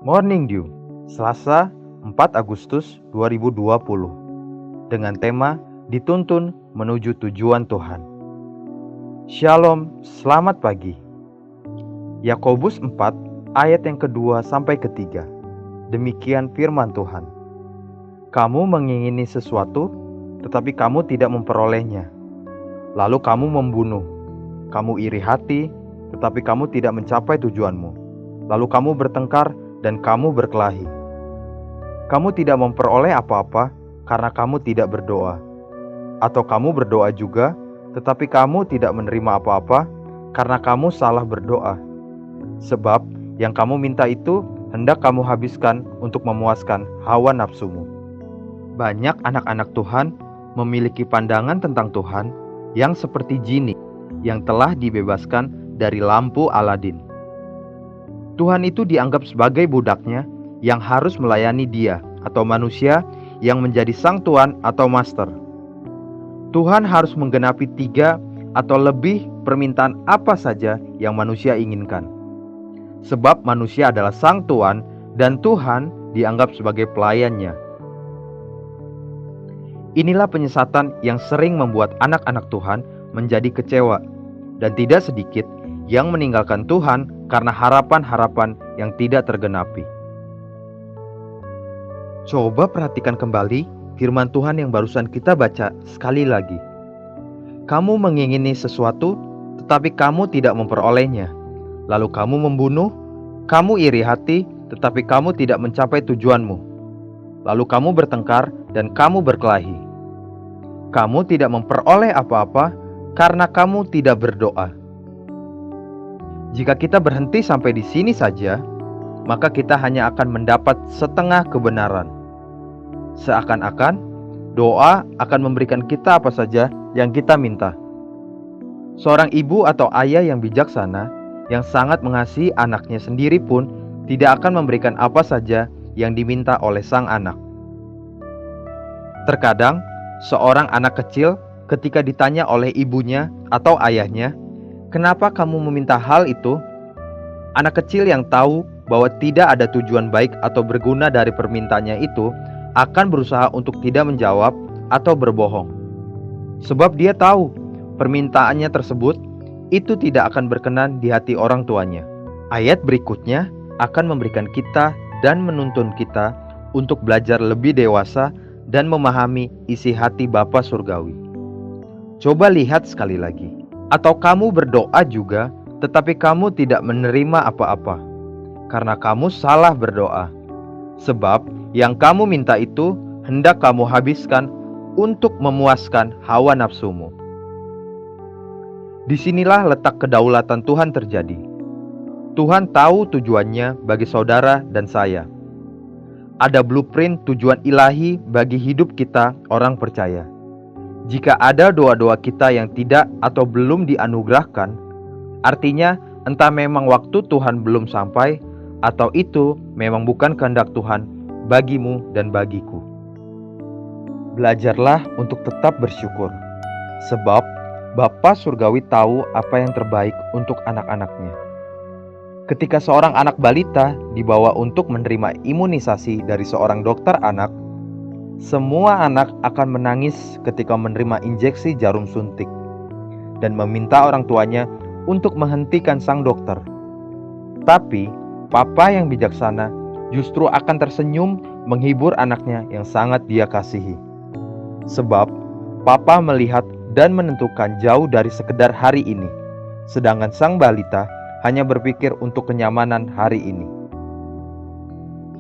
Morning Dew, Selasa 4 Agustus 2020, dengan tema Dituntun Menuju Tujuan Tuhan. Shalom, selamat pagi. Yakobus 4 ayat yang kedua sampai ketiga. Demikian firman Tuhan. Kamu mengingini sesuatu, tetapi kamu tidak memperolehnya. Lalu kamu membunuh. Kamu iri hati, tetapi kamu tidak mencapai tujuanmu. Lalu kamu bertengkar dan kamu berkelahi. Kamu tidak memperoleh apa-apa karena kamu tidak berdoa. Atau kamu berdoa juga, tetapi kamu tidak menerima apa-apa karena kamu salah berdoa. Sebab yang kamu minta itu hendak kamu habiskan untuk memuaskan hawa nafsumu. Banyak anak-anak Tuhan memiliki pandangan tentang Tuhan yang seperti jini yang telah dibebaskan dari lampu Aladin. Tuhan itu dianggap sebagai budaknya yang harus melayani dia atau manusia yang menjadi sang tuan atau master. Tuhan harus menggenapi 3 atau lebih permintaan apa saja yang manusia inginkan. Sebab manusia adalah sang tuan dan Tuhan dianggap sebagai pelayannya. Inilah penyesatan yang sering membuat anak-anak Tuhan menjadi kecewa, dan tidak sedikit yang meninggalkan Tuhan karena harapan-harapan yang tidak tergenapi. Coba perhatikan kembali firman Tuhan yang barusan kita baca sekali lagi. Kamu mengingini sesuatu, tetapi kamu tidak memperolehnya. Lalu kamu membunuh, kamu iri hati, tetapi kamu tidak mencapai tujuanmu. Lalu kamu bertengkar dan kamu berkelahi. Kamu tidak memperoleh apa-apa karena kamu tidak berdoa. Jika kita berhenti sampai di sini saja, maka kita hanya akan mendapat setengah kebenaran. Seakan-akan doa akan memberikan kita apa saja yang kita minta. Seorang ibu atau ayah yang bijaksana, yang sangat mengasihi anaknya sendiri pun tidak akan memberikan apa saja yang diminta oleh sang anak. Terkadang, seorang anak kecil ketika ditanya oleh ibunya atau ayahnya, "Kenapa kamu meminta hal itu?" Anak kecil yang tahu bahwa tidak ada tujuan baik atau berguna dari permintaannya itu akan berusaha untuk tidak menjawab atau berbohong. Sebab dia tahu permintaannya tersebut itu tidak akan berkenan di hati orang tuanya. Ayat berikutnya akan memberikan kita dan menuntun kita untuk belajar lebih dewasa dan memahami isi hati Bapa Surgawi. Coba lihat sekali lagi. Atau kamu berdoa juga, tetapi kamu tidak menerima apa-apa karena kamu salah berdoa. Sebab yang kamu minta itu hendak kamu habiskan untuk memuaskan hawa nafsumu. Disinilah letak kedaulatan Tuhan terjadi. Tuhan tahu tujuannya bagi saudara dan saya. Ada blueprint tujuan ilahi bagi hidup kita orang percaya. Jika ada doa-doa kita yang tidak atau belum dianugerahkan, artinya entah memang waktu Tuhan belum sampai, atau itu memang bukan kehendak Tuhan bagimu dan bagiku. Belajarlah untuk tetap bersyukur, sebab Bapa Surgawi tahu apa yang terbaik untuk anak-anaknya. Ketika seorang anak balita dibawa untuk menerima imunisasi dari seorang dokter anak, semua anak akan menangis ketika menerima injeksi jarum suntik dan meminta orang tuanya untuk menghentikan sang dokter. Tapi Papa yang bijaksana justru akan tersenyum menghibur anaknya yang sangat dia kasihi. Sebab Papa melihat dan menentukan jauh dari sekedar hari ini, sedangkan sang balita hanya berpikir untuk kenyamanan hari ini.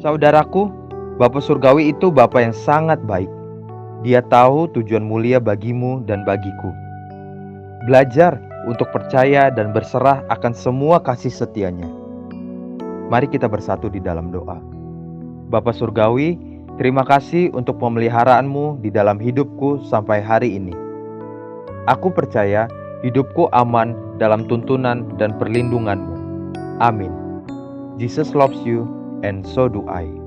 Saudaraku, Bapa Surgawi itu Bapa yang sangat baik. Dia tahu tujuan mulia bagimu dan bagiku. Belajar untuk percaya dan berserah akan semua kasih setianya. Mari kita bersatu di dalam doa. Bapa Surgawi, terima kasih untuk pemeliharaanmu di dalam hidupku sampai hari ini. Aku percaya hidupku aman dalam tuntunan dan perlindunganmu. Amin. Jesus loves you and so do I.